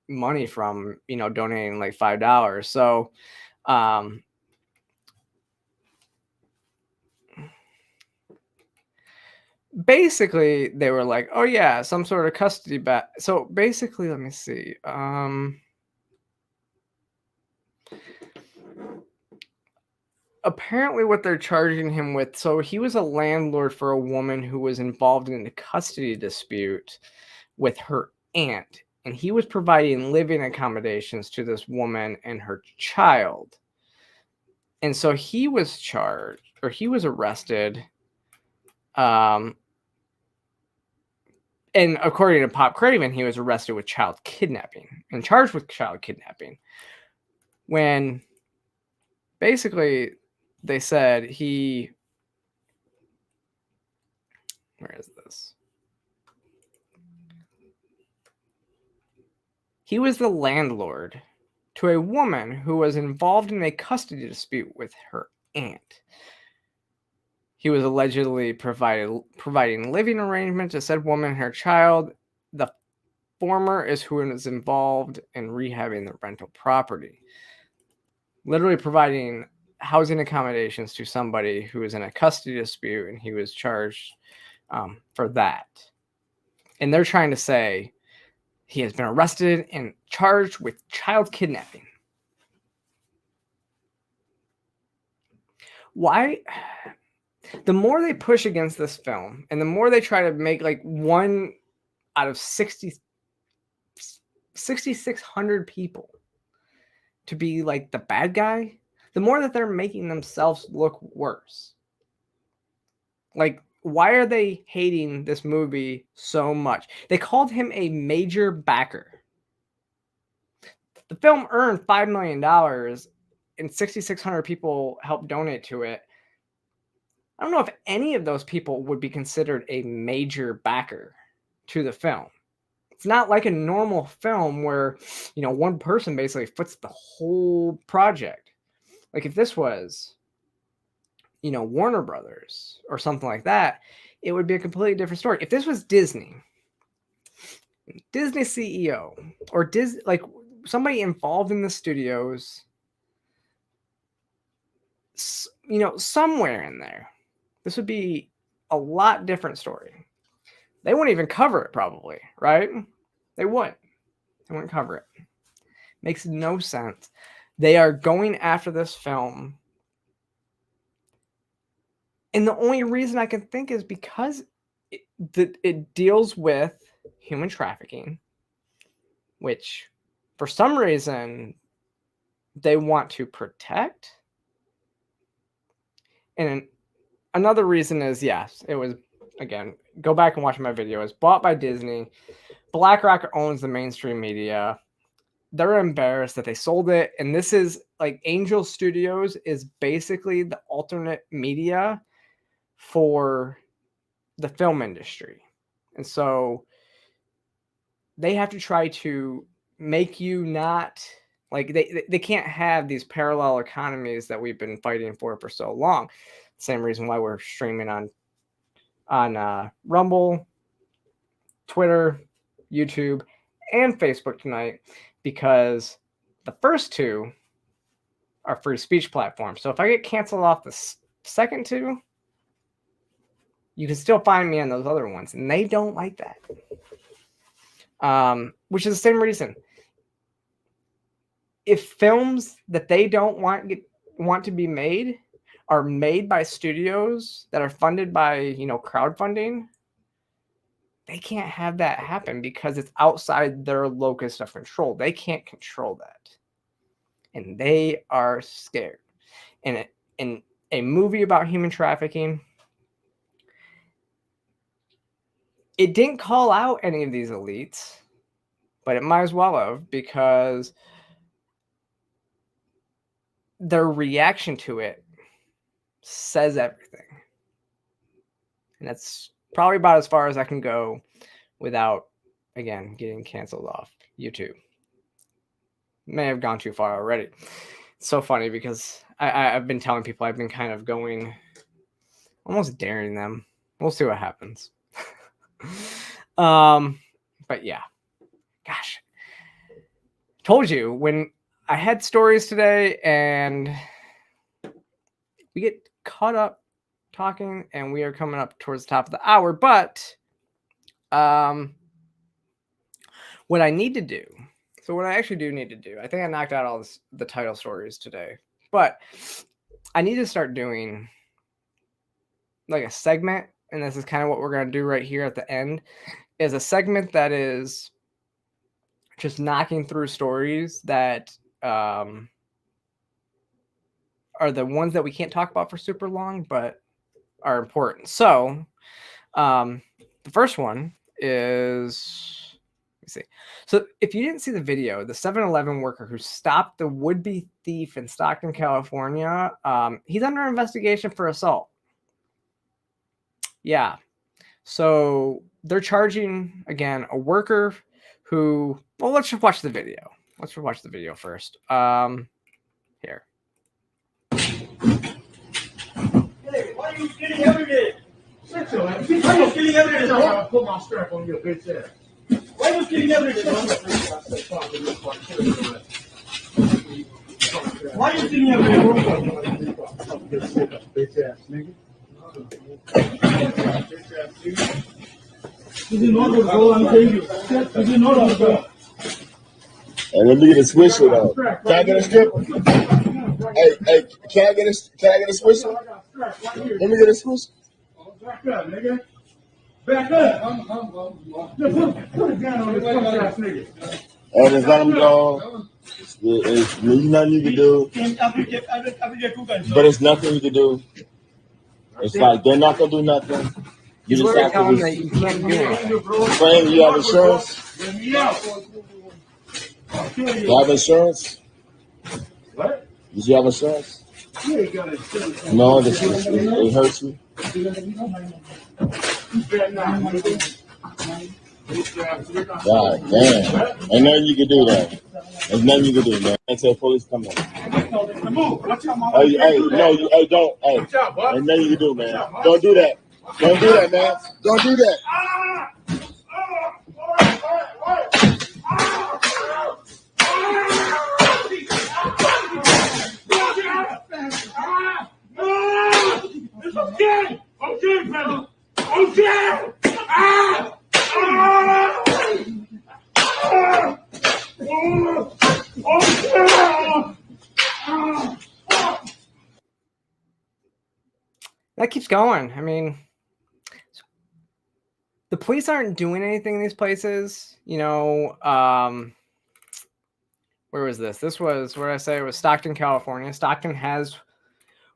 money from, donating like $5. So basically they were like, oh yeah, some sort of custody bat. So basically, let me see. apparently what they're charging him with, so he was a landlord for a woman who was involved in a custody dispute with her aunt, and he was providing living accommodations to this woman and her child. And so he was charged, or he was arrested. And according to Pop Craven, he was arrested with child kidnapping and charged with child kidnapping. When basically they said where is this? He was the landlord to a woman who was involved in a custody dispute with her aunt. He was allegedly providing living arrangements to said woman and her child. The former is who was involved in rehabbing the rental property. Literally providing housing accommodations to somebody who was in a custody dispute, and he was charged for that. And they're trying to say he has been arrested and charged with child kidnapping. Why? The more they push against this film, and the more they try to make like one out of 6,600 people to be like the bad guy, the more that they're making themselves look worse. Like, why are they hating this movie so much? They called him a major backer. The film earned $5 million and 6,600 people helped donate to it. I don't know if any of those people would be considered a major backer to the film. It's not like a normal film where, one person basically foots the whole project. Like if this was, Warner Brothers or something like that, it would be a completely different story. If this was Disney CEO or Disney, like somebody involved in the studios, somewhere in there, this would be a lot different story. They wouldn't even cover it probably, right? They wouldn't cover it. Makes no sense. They are going after this film. And the only reason I can think is because it deals with human trafficking, which for some reason they want to protect. And another reason is, yes, it was, again, go back and watch my video. It's bought by Disney. BlackRock owns the mainstream media. They're embarrassed that they sold it. And this is like Angel Studios is basically the alternate media for the film industry. And so they have to try to make you not like they can't have these parallel economies that we've been fighting for so long. Same reason why we're streaming on Rumble, Twitter, YouTube, and Facebook tonight, because the first two are free speech platforms. So if I get canceled off the second two, you can still find me on those other ones, and they don't like that. Which is the same reason. If films that they don't want to be made are made by studios that are funded by, crowdfunding, they can't have that happen because it's outside their locus of control. They can't control that. And they are scared. And in a movie about human trafficking, it didn't call out any of these elites, but it might as well have, because their reaction to it says everything. And that's probably about as far as I can go without, again, getting canceled off YouTube. May have gone too far already. It's so funny because I've been telling people, I've been kind of going, almost daring them. We'll see what happens. But yeah, gosh, told you when I had stories today and we get caught up talking and we are coming up towards the top of the hour, but what I need to do, so what I actually do need to do, I think I knocked out all the title stories today, but I need to start doing like a segment, and this is kind of what we're going to do right here at the end, is a segment that is just knocking through stories that are the ones that we can't talk about for super long, but are important. So the first one is, let me see. So if you didn't see the video, the 7-Eleven worker who stopped the would-be thief in Stockton, California, he's under investigation for assault. Yeah. So they're charging, again, a worker who, well, let's just watch the video. Let's watch the video first. Here. Hey, why are you getting evidence? Shut your ass. Why are you getting evidence? I'm gonna put my strap on your bitch ass. Why are you getting evidence? Why are you getting evidence? Bitch ass nigga. You didn't know that, bro. I'm telling you. You didn't know that, bro. Hey, let me get a swisher though. Can I get a strip? Hey, can I get a swisher? Let me get a swisher. Back up, nigga. Back up. Put a gun on this ass nigga. Hey, just let him go. There's nothing you can do. But it's nothing you can do. It's like they're not gonna do nothing. You He's just literally have telling to that you can't do anything. Frank, you have insurance? You have insurance? What? Did you have insurance? You ain't got insurance. No, it hurts you. God damn. Ain't nothing you can do that. There's nothing you can do, man. Until police come in. Hey, no, hey, don't. Hey, ain't nothing you can do, man. Don't do that. Don't do that, man. Don't do that. It's okay. Okay, brother. Okay. Ah! Ah! That keeps going. I mean, the police aren't doing anything in these places. You know, where was this? This was, where I say it was Stockton, California. Stockton has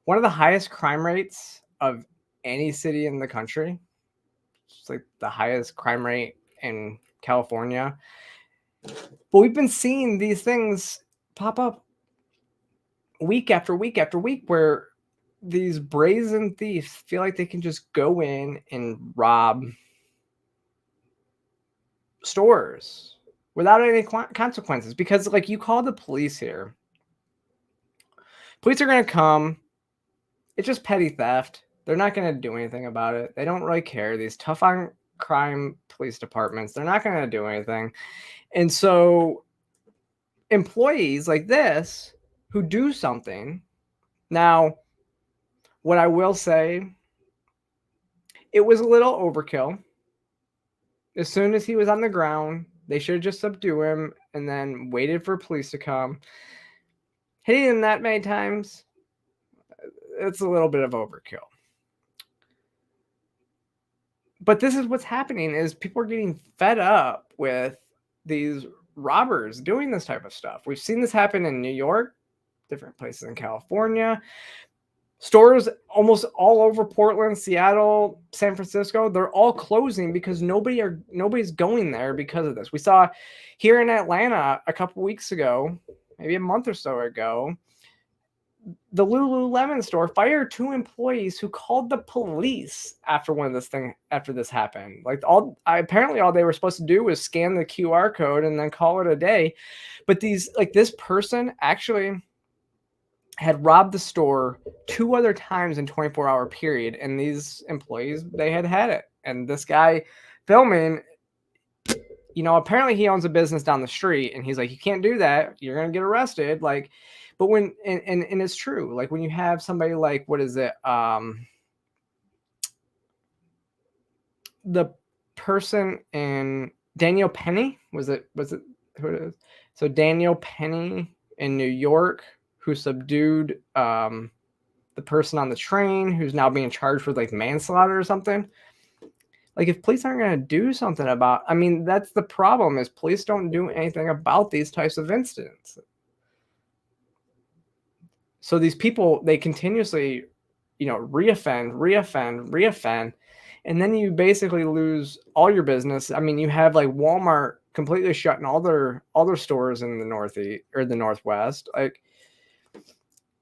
one of the highest crime rates of any city in the country. It's like the highest crime rate in California. But we've been seeing these things pop up week after week after week where these brazen thieves feel like they can just go in and rob stores without any consequences. Because, like, you call the police here. Police are going to come. It's just petty theft. They're not going to do anything about it. They don't really care. These tough on crime police departments, they're not going to do anything. And so employees like this who do something. Now, what I will say, it was a little overkill. As soon as he was on the ground, they should have just subdued him and then waited for police to come. Hitting him that many times, it's a little bit of overkill. But this is what's happening, is people are getting fed up with these robbers doing this type of stuff. We've seen this happen in New York, different places in California. Stores almost all over Portland, Seattle, San Francisco, they're all closing because nobody's going there because of this. We saw here in Atlanta a couple weeks ago, maybe a month or so ago, the Lululemon store fired 2 employees who called the police after this happened. Like, apparently all they were supposed to do was scan the QR code and then call it a day. But this person actually had robbed the store 2 other times in 24-hour period, and these employees, they had it. And this guy filming, you know, apparently he owns a business down the street, and he's like, you can't do that, you're gonna get arrested. Like, but when and it's true, like when you have somebody like, what is it, the person in Daniel Penny, was it who it is? So Daniel Penny in New York, who subdued the person on the train who's now being charged with like manslaughter or something. Like, if police aren't going to do something about, I mean, that's the problem, is police don't do anything about these types of incidents. So these people, they continuously, reoffend, and then you basically lose all your business. I mean, you have like Walmart completely shutting all their stores in the Northeast or the Northwest. Like,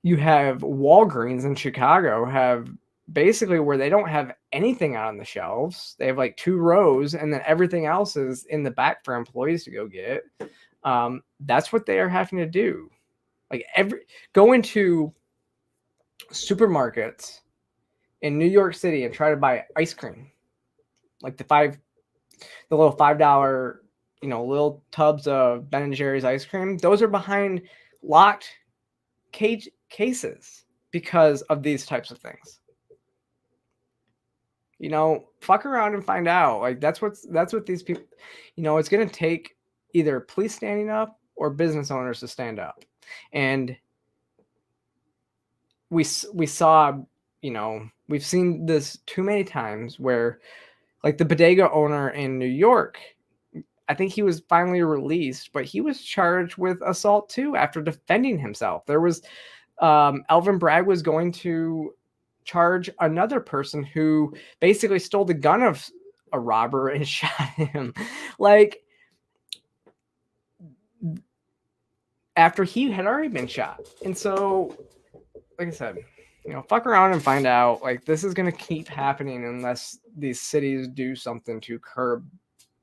you have Walgreens in Chicago have basically where they don't have anything on the shelves. They have like 2 rows, and then everything else is in the back for employees to go get. That's what they are having to do. Like, go into supermarkets in New York City and try to buy ice cream, like the little $5, little tubs of Ben and Jerry's ice cream. Those are behind locked cases because of these types of things. Fuck around and find out. Like, that's what these people, it's going to take either police standing up or business owners to stand up. And we saw, we've seen this too many times where, like, the bodega owner in New York, I think he was finally released, but he was charged with assault too after defending himself. There was Alvin Bragg was going to charge another person who basically stole the gun of a robber and shot him, like, after he had already been shot. And so, like I said, fuck around and find out. Like, this is going to keep happening unless these cities do something to curb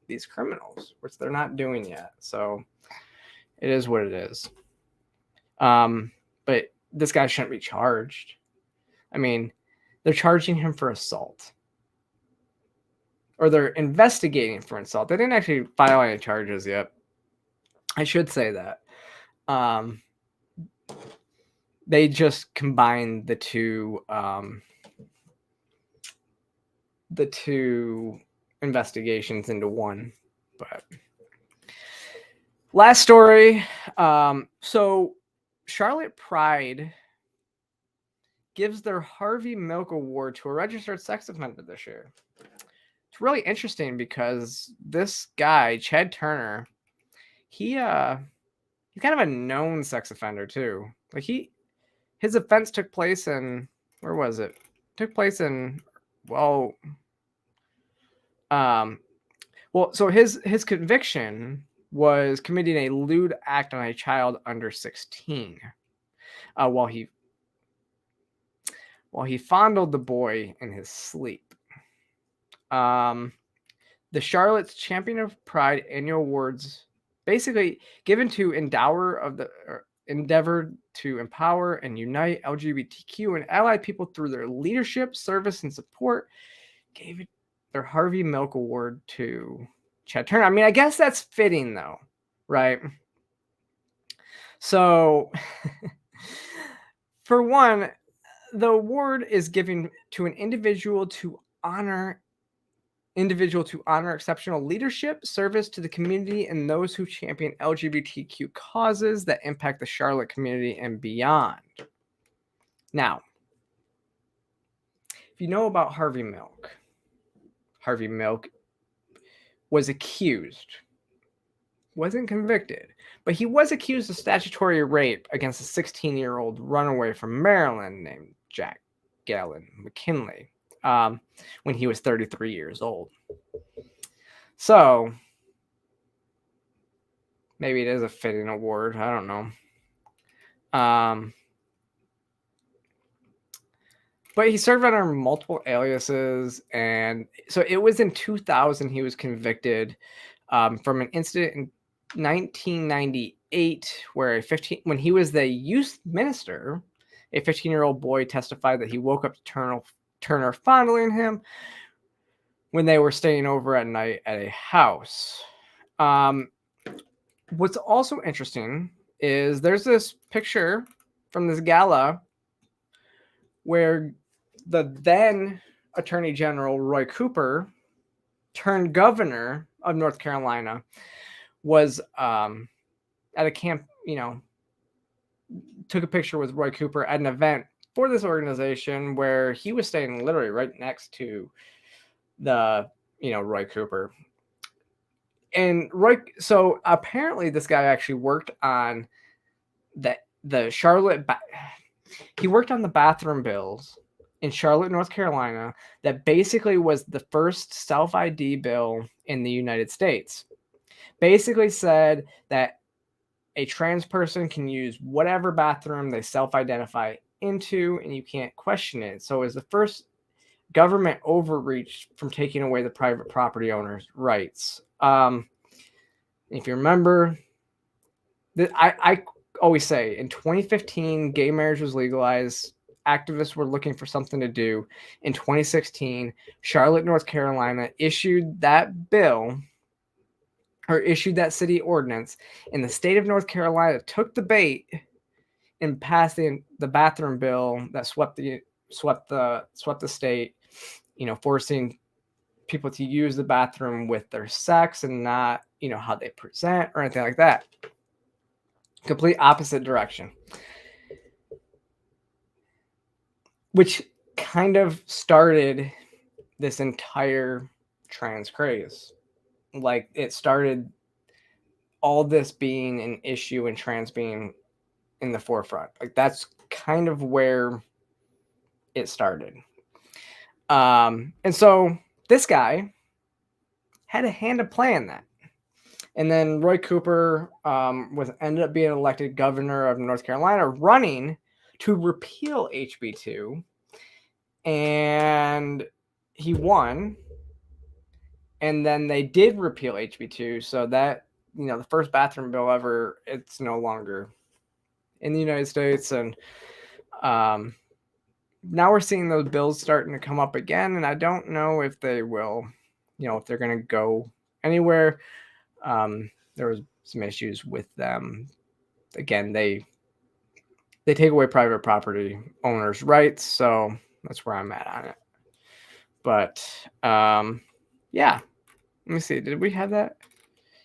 these criminals, which they're not doing yet. So it is what it is. But this guy shouldn't be charged. I mean, they're charging him for assault, or they're investigating for assault. They didn't actually file any charges yet. I should say that. They just combined the two investigations into one. But last story. So Charlotte Pride gives their Harvey Milk Award to a registered sex offender this year. It's really interesting because this guy, Chad Turner, he's kind of a known sex offender too. Like, his offense took place in, where was it? Took place in, so his conviction was committing a lewd act on a child under 16, while he fondled the boy in his sleep. The Charlotte's Champion of Pride annual awards, basically given to endeavor to empower and unite LGBTQ and allied people through their leadership, service, and support, gave it their Harvey Milk Award to Chad Turner. I mean, I guess that's fitting though, right? So, for one, the award is given to an individual to honor exceptional leadership, service to the community, and those who champion LGBTQ causes that impact the Charlotte community and beyond. Now, if you know about Harvey Milk was accused, wasn't convicted, but he was accused of statutory rape against a 16-year-old runaway from Maryland named Jack Galen McKinley. When he was 33 years old. So maybe it is a fitting award. I don't know. But he served under multiple aliases. And so it was in 2000 he was convicted from an incident in 1998 where when he was the youth minister, a 15-year-old boy testified that he woke up to Turner fondling him when they were staying over at night at a house. What's also interesting is there's this picture from this gala where the then Attorney General Roy Cooper, turned governor of North Carolina, was at a camp, took a picture with Roy Cooper at an event for this organization where he was staying literally right next to the, Roy Cooper. And so apparently this guy actually worked on the Charlotte, he worked on the bathroom bills in Charlotte, North Carolina, that basically was the first self-ID bill in the United States. Basically said that a trans person can use whatever bathroom they self-identify into, and you can't question it. So it was the first government overreach from taking away the private property owner's rights. If you remember, I always say in 2015, gay marriage was legalized. Activists were looking for something to do. In 2016, Charlotte, North Carolina issued that bill, or issued that city ordinance, and the state of North Carolina took the bait and passed the bathroom bill that swept the state, forcing people to use the bathroom with their sex and not, how they present or anything like that. Complete opposite direction. Which kind of started this entire trans craze. Like, it started all this being an issue and trans being in the forefront. Like, that's kind of where it started. And so this guy had a hand to play in that. And then Roy Cooper ended up being elected governor of North Carolina, running to repeal HB2. And he won. And then they did repeal HB2. So that, the first bathroom bill ever, it's no longer in the United States. And now we're seeing those bills starting to come up again. And I don't know if they will, if they're going to go anywhere. There was some issues with them. Again, they take away private property owners' rights, so that's where I'm at on it. But yeah, let me see. Did we have that?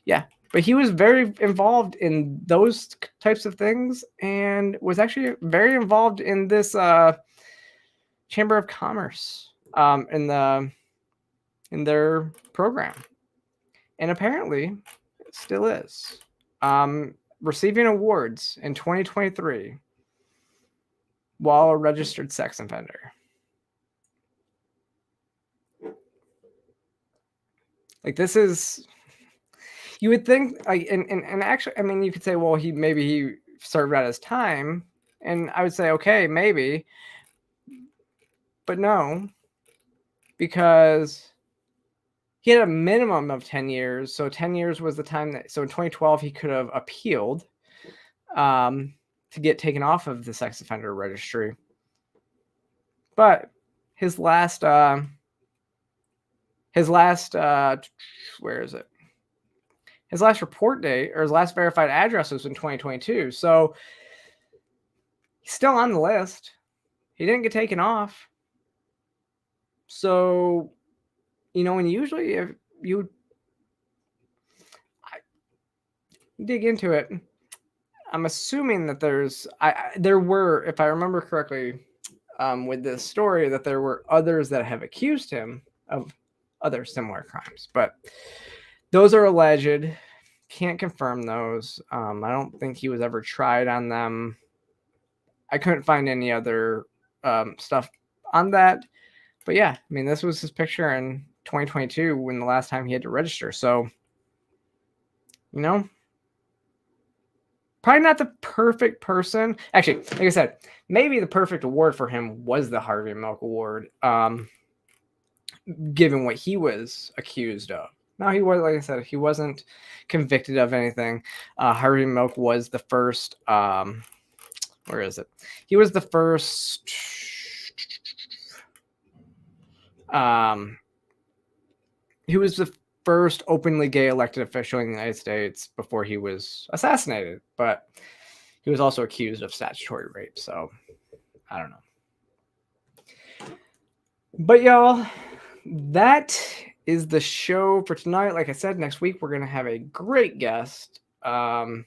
Yeah, but he was very involved in those types of things, and was actually very involved in this Chamber of Commerce in their program. And apparently, it still is. Receiving awards in 2023 while a registered sex offender. Like, this is, you would think, like, and actually, I mean, you could say, well, maybe he served out his time. And I would say, okay, maybe. But no, because he had a minimum of 10 years. So 10 years was the time so in 2012, he could have appealed to get taken off of the sex offender registry. But his last, where is it? His last report date, or his last verified address, was in 2022. So he's still on the list. He didn't get taken off. So, and usually if you dig into it, I'm assuming that there were, if I remember correctly, with this story, that there were others that have accused him of other similar crimes, but those are alleged. Can't confirm those. I don't think he was ever tried on them. I couldn't find any other stuff on that. But yeah, I mean, this was his picture in 2022 when the last time he had to register. So, probably not the perfect person. Actually, like I said, maybe the perfect award for him was the Harvey Milk Award, given what he was accused of. No, he was, like I said, he wasn't convicted of anything. Harvey Milk was the first, where is it? He was the first, he was the first openly gay elected official in the United States before he was assassinated, but he was also accused of statutory rape. So I don't know. But y'all, that is the show for tonight. Like I said, next week we're going to have a great guest. As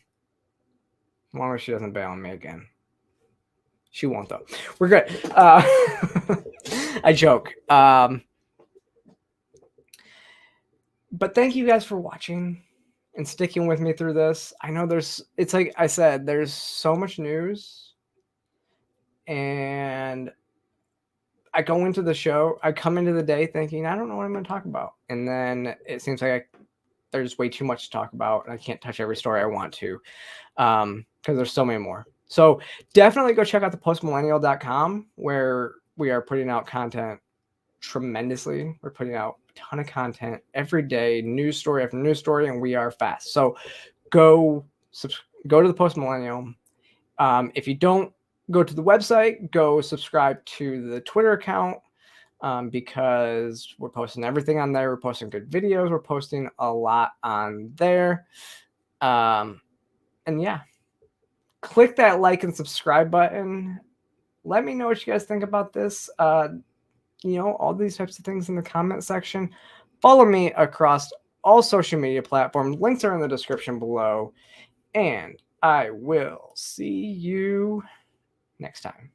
long as she doesn't bail on me again. She won't though. We're good. I joke. But thank you guys for watching and sticking with me through this. I know it's like I said, there's so much news, and I go into the show, I come into the day thinking, I don't know what I'm going to talk about. And then it seems like there's way too much to talk about, and I can't touch every story I want to, because there's so many more. So definitely go check out the postmillennial.com, where we are putting out content tremendously. We're putting out a ton of content every day, news story after news story, and we are fast. So go to the Post Millennial. If you don't go to the website, go subscribe to the Twitter account, because we're posting everything on there. We're posting good videos. We're posting a lot on there. And yeah, click that like and subscribe button. Let me know what you guys think about this. All these types of things in the comment section. Follow me across all social media platforms. Links are in the description below. And I will see you next time.